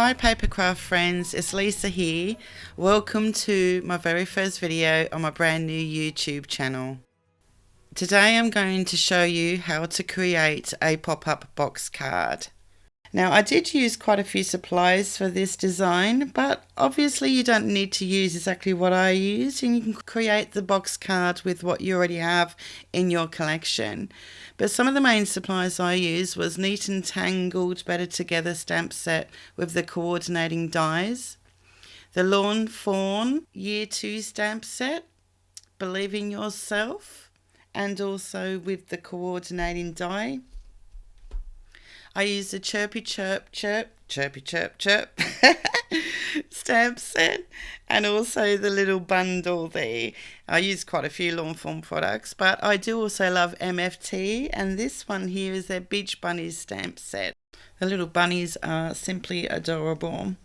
Hi Papercraft friends, it's Lisa here. Welcome to my very first video on my brand new YouTube channel. Today I'm going to show you how to create a pop-up box card. Now I did use quite a few supplies for this design, but obviously you don't need to use exactly what I used, and you can create the box card with what you already have in your collection. But some of the main supplies I used was Neat and Tangled Better Together stamp set with the coordinating dies, the Lawn Fawn Year 2 stamp set, Believe in Yourself, and also with the coordinating die. I used the Chirpy Chirp Chirp stamp set, and also the little bundle there. I use quite a few Lawn Fawn products, but I do also love MFT, and this one here is their Beach Bunnies stamp set. The little bunnies are simply adorable.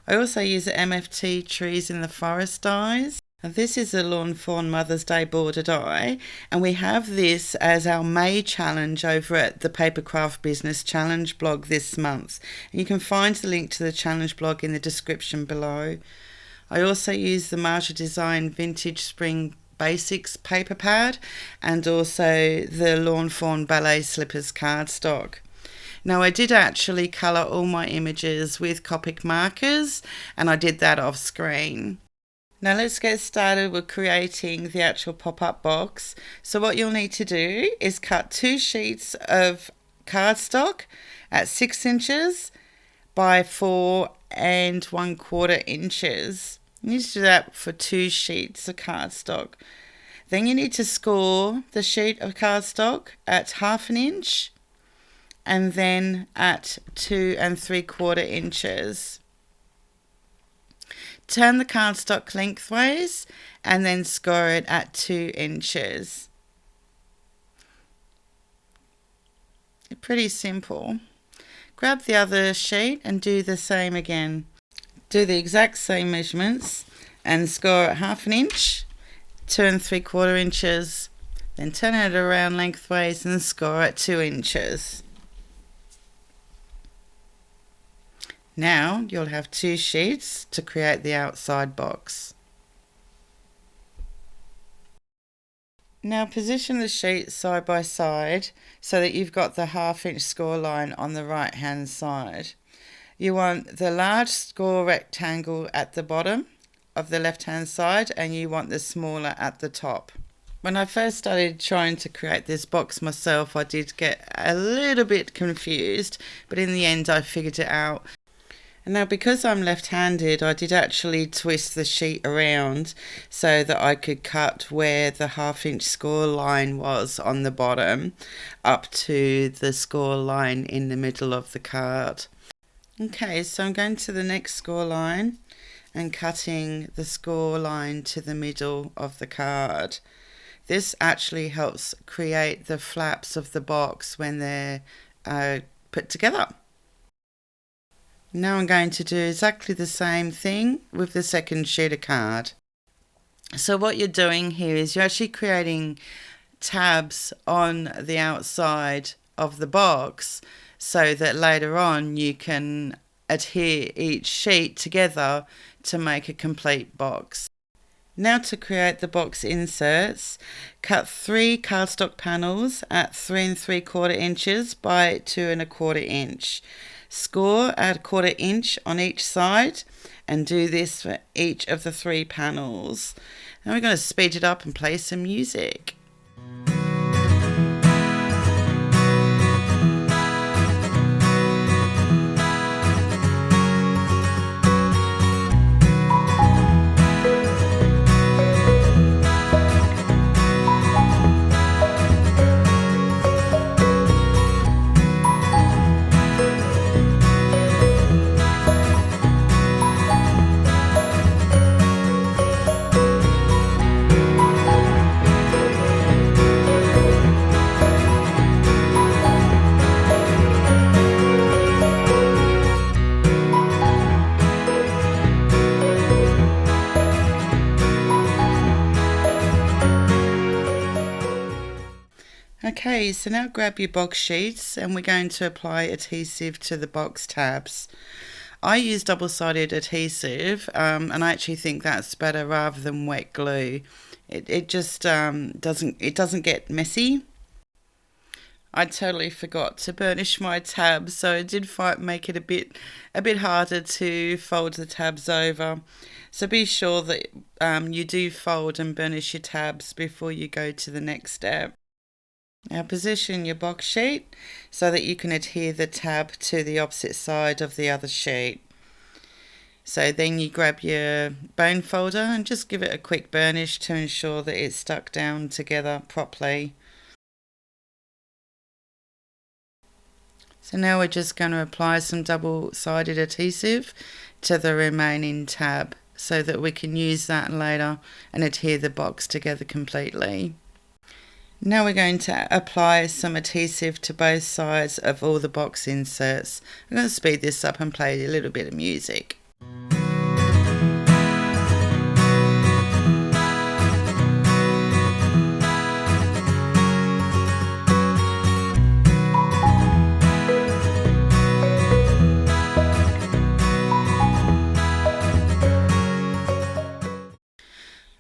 I also use the MFT Trees in the Forest dies. This is the Lawn Fawn Mother's Day border die, and we have this as our May challenge over at the Papercraft Business Challenge blog this month. And you can find the link to the challenge blog in the description below. I also use the Marja Design Vintage Spring Basics paper pad and also the Lawn Fawn Ballet Slippers cardstock. Now I did actually colour all my images with Copic markers, and I did that off screen. Now let's get started with creating the actual pop-up box. So what you'll need to do is cut 2 sheets of cardstock at 6 inches by 4 1/4 inches. You need to do that for 2 sheets of cardstock. Then you need to score the sheet of cardstock at 1/2 inch and then at 2 3/4 inches. Turn the cardstock lengthways and then score it at 2 inches. Pretty simple. Grab the other sheet and do the same again. Do the exact same measurements and score at 1/2 inch, 2 3/4 inches, then turn it around lengthways and score at 2 inches. Now you'll have 2 sheets to create the outside box. Now position the sheets side by side so that you've got the 1/2 inch score line on the right hand side. You want the large score rectangle at the bottom of the left hand side, and you want the smaller at the top. When I first started trying to create this box myself, I did get a little bit confused, but in the end I figured it out. And now because I'm left-handed, I did actually twist the sheet around so that I could cut where the 1/2 inch score line was on the bottom up to the score line in the middle of the card. Okay, so I'm going to the next score line and cutting the score line to the middle of the card. This actually helps create the flaps of the box when they're put together. Now I'm going to do exactly the same thing with the second sheet of card. So what you're doing here is you're actually creating tabs on the outside of the box so that later on you can adhere each sheet together to make a complete box. Now to create the box inserts, cut 3 cardstock panels at 3 3/4 inches by 2 1/4 inch. Score at 1/4 inch on each side and do this for each of the 3 panels. Now we're going to speed it up and play some music. Okay, so now grab your box sheets and we're going to apply adhesive to the box tabs. I use double-sided adhesive, and I actually think that's better rather than wet glue. It just doesn't get messy. I totally forgot to burnish my tabs, so it did make it a bit harder to fold the tabs over. So be sure that you do fold and burnish your tabs before you go to the next step. Now position your box sheet so that you can adhere the tab to the opposite side of the other sheet. So then you grab your bone folder and just give it a quick burnish to ensure that it's stuck down together properly. So now we're just going to apply some double-sided adhesive to the remaining tab so that we can use that later and adhere the box together completely. Now we're going to apply some adhesive to both sides of all the box inserts. I'm going to speed this up and play a little bit of music.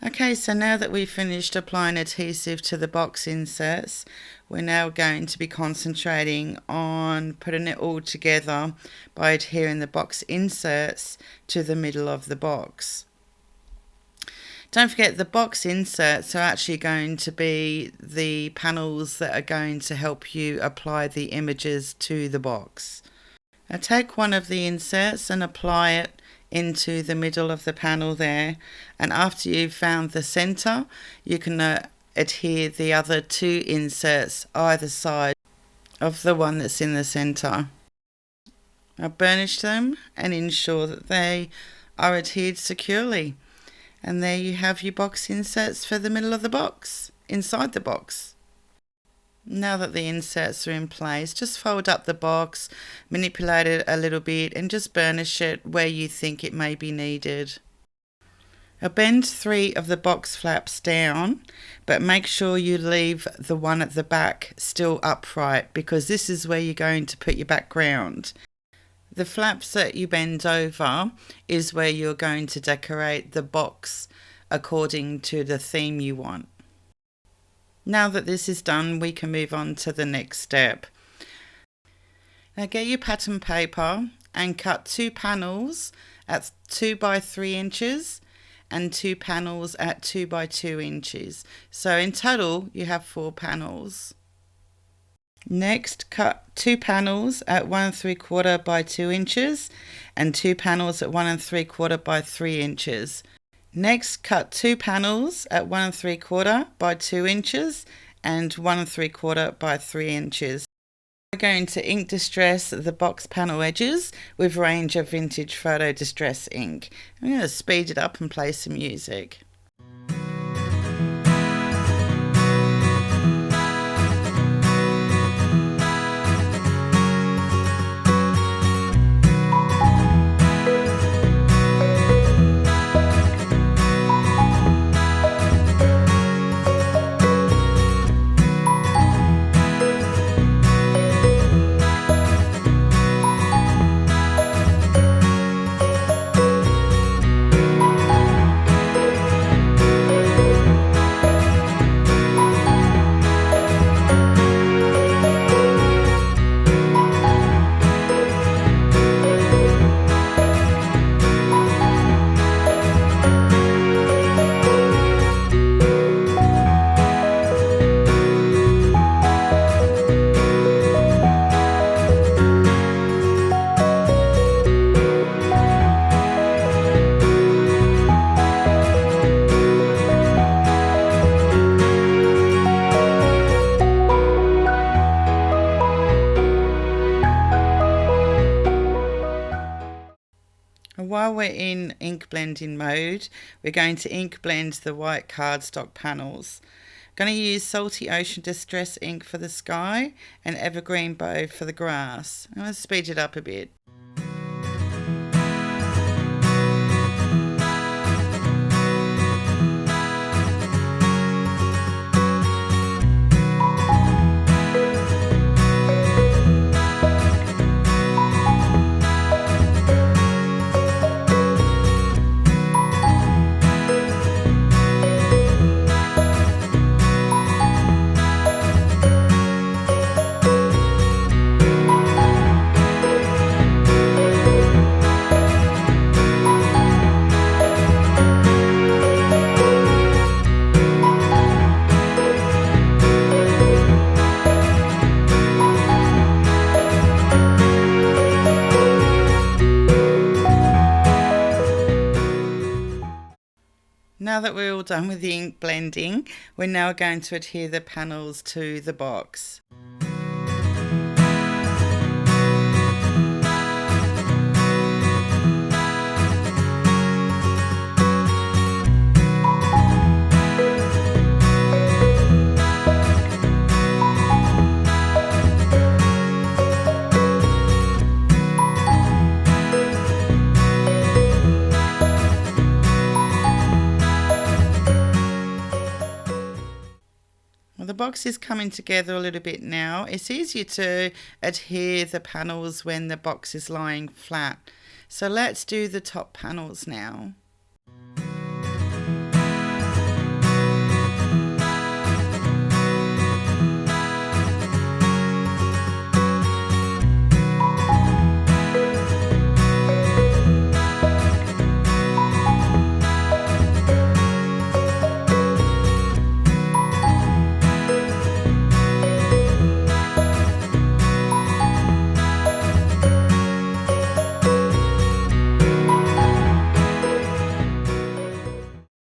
Okay, so now that we've finished applying adhesive to the box inserts, we're now going to be concentrating on putting it all together by adhering the box inserts to the middle of the box. Don't forget, the box inserts are actually going to be the panels that are going to help you apply the images to the box. Now take one of the inserts and apply it into the middle of the panel there, and after you've found the center, you can adhere the other two inserts either side of the one that's in the center. Now burnish them and ensure that they are adhered securely, and there you have your box inserts for the middle of the box, inside the box. Now that the inserts are in place, just fold up the box, manipulate it a little bit and just burnish it where you think it may be needed. Now bend 3 of the box flaps down, but make sure you leave the one at the back still upright, because this is where you're going to put your background. The flaps that you bend over is where you're going to decorate the box according to the theme you want. Now that this is done, we can move on to the next step. Now get your pattern paper and cut 2 panels at 2 by 3 inches and 2 panels at 2 by 2 inches. So in total you have 4 panels. Next, cut 2 panels at 1 3/4 by 2 inches and 2 panels at 1 3/4 by 3 inches. Next, cut 2 panels at 1 3/4 by 2 inches and 1 3/4 by 3 inches. We're going to ink distress the box panel edges with range of vintage photo distress ink. I'm going to speed it up and play some music. While we're in ink blending mode, we're going to ink blend the white cardstock panels. I'm going to use Salty Ocean Distress ink for the sky and Evergreen Bow for the grass. I'm going to speed it up a bit. now that we're all done with the ink blending, we're now going to adhere the panels to the box. The box is coming together a little bit now. It's easier to adhere the panels when the box is lying flat. So let's do the top panels now.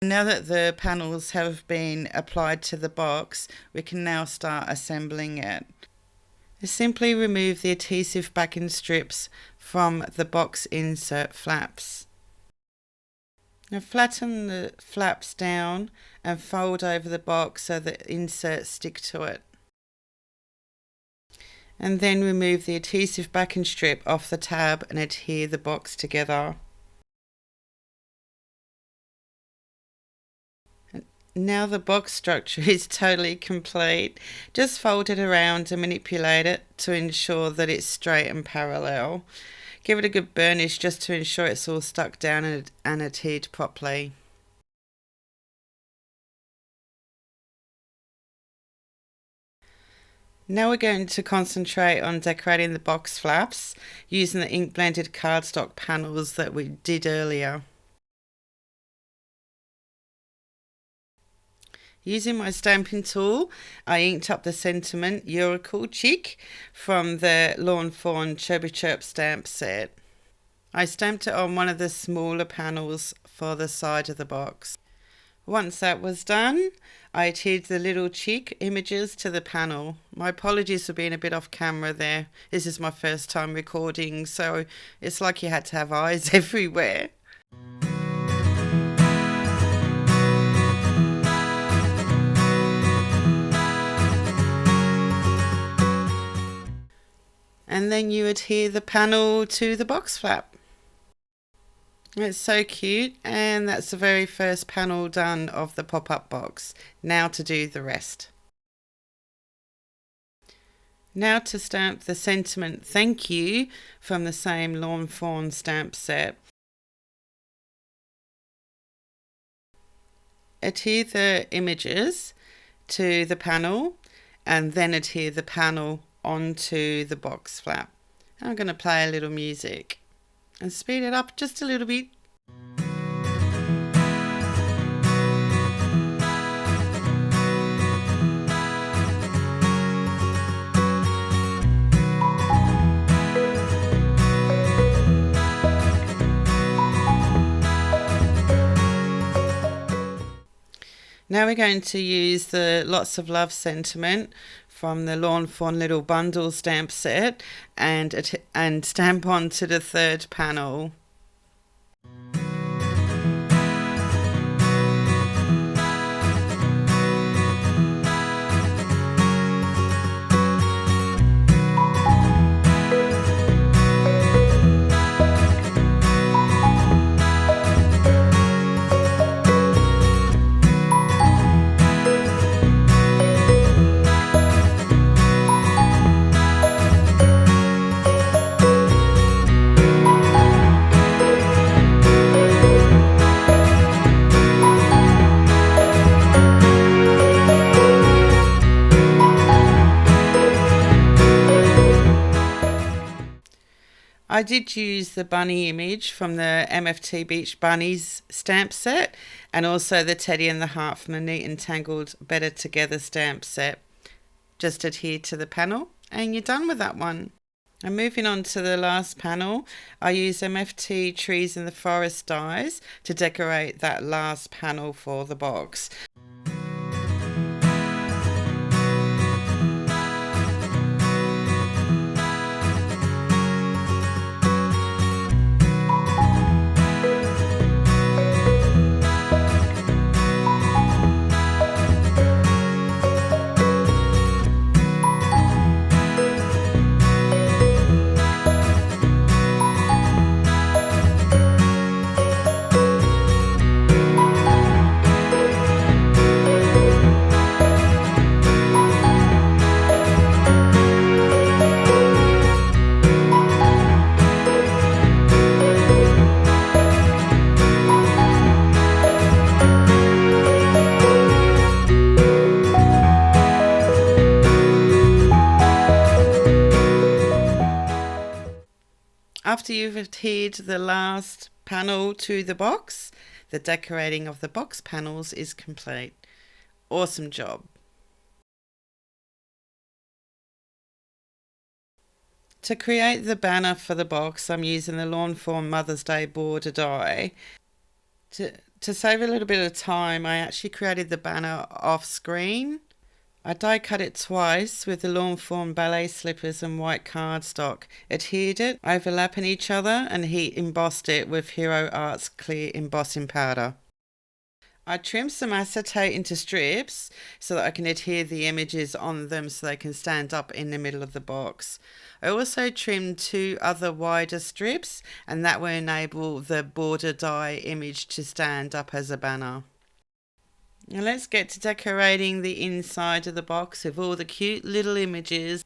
Now that the panels have been applied to the box, we can now start assembling it. Simply remove the adhesive backing strips from the box insert flaps. Now flatten the flaps down and fold over the box so the inserts stick to it. And then remove the adhesive backing strip off the tab and adhere the box together. Now the box structure is totally complete. Just fold it around and manipulate it to ensure that it's straight and parallel. Give it a good burnish just to ensure it's all stuck down and adhered properly. Now we're going to concentrate on decorating the box flaps using the ink blended cardstock panels that we did earlier. Using my stamping tool, I inked up the sentiment "You're a cool chick" from the Lawn Fawn Chirpy Chirp stamp set. I stamped it on one of the smaller panels for the side of the box. Once that was done, I adhered the little chick images to the panel. My apologies for being a bit off camera there. This is my first time recording, so it's like you had to have eyes everywhere. And then you adhere the panel to the box flap. It's so cute, and that's the very first panel done of the pop-up box. Now to do the rest. Now to stamp the sentiment "Thank You" from the same Lawn Fawn stamp set. Adhere the images to the panel and then adhere the panel onto the box flap. I'm going to play a little music and speed it up just a little bit. Now we're going to use the Lots of Love sentiment from the Lawn Fawn Little Bundle stamp set and stamp onto the third panel. I did use the bunny image from the MFT Beach Bunnies stamp set and also the Teddy and the Heart from the Neat and Tangled Better Together stamp set. Just adhere to the panel and you're done with that one. And moving on to the last panel, I use MFT Trees in the Forest dies to decorate that last panel for the box. After you've adhered the last panel to the box, the decorating of the box panels is complete. Awesome job. To create the banner for the box, I'm using the Lawn Fawn Mother's Day border die. To save a little bit of time, I actually created the banner off screen. I die cut it twice with the Lawn Fawn ballet slippers and white cardstock, adhered it, overlapping each other, and heat embossed it with Hero Art's clear embossing powder. I trimmed some acetate into strips so that I can adhere the images on them so they can stand up in the middle of the box. I also trimmed 2 other wider strips, and that will enable the border die image to stand up as a banner. Now let's get to decorating the inside of the box with all the cute little images.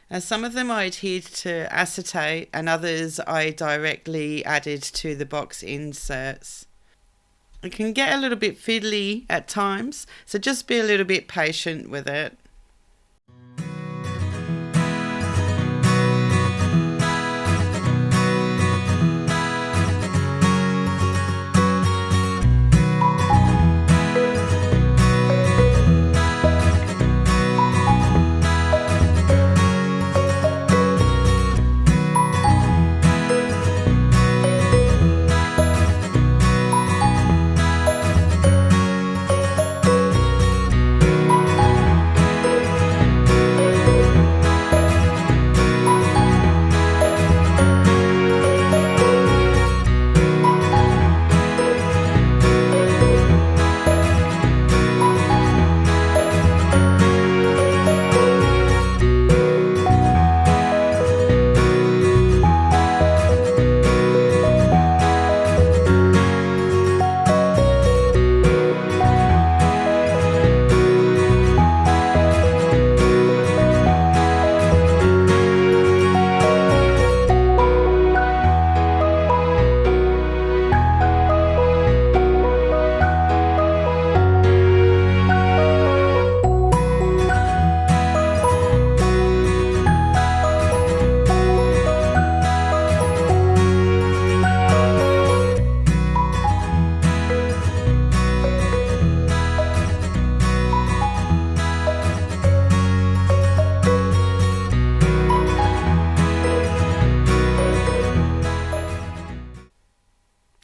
Now some of them I adhered to acetate and others I directly added to the box inserts. It can get a little bit fiddly at times, so just be a little bit patient with it.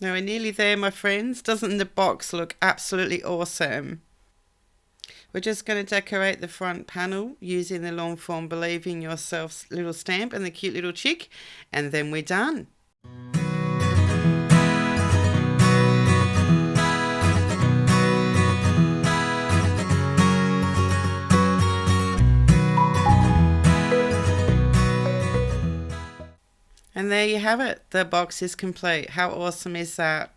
Now we're nearly there, my friends. Doesn't the box look absolutely awesome? We're just going to decorate the front panel using the Lawn Fawn Believe in Yourself little stamp and the cute little chick, and then we're done. And there you have it. The box is complete. How awesome is that?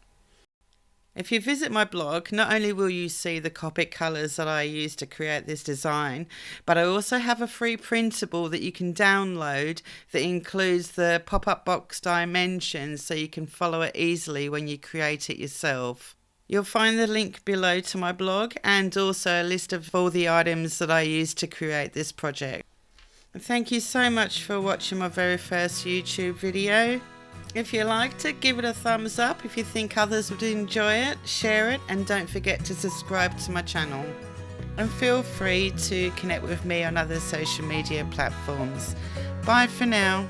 If you visit my blog, not only will you see the Copic colours that I used to create this design, but I also have a free printable that you can download that includes the pop-up box dimensions so you can follow it easily when you create it yourself. You'll find the link below to my blog and also a list of all the items that I used to create this project. Thank you so much for watching my very first YouTube video. If you liked it, give it a thumbs up. If you think others would enjoy it, share it, and don't forget to subscribe to my channel. And feel free to connect with me on other social media platforms. Bye for now.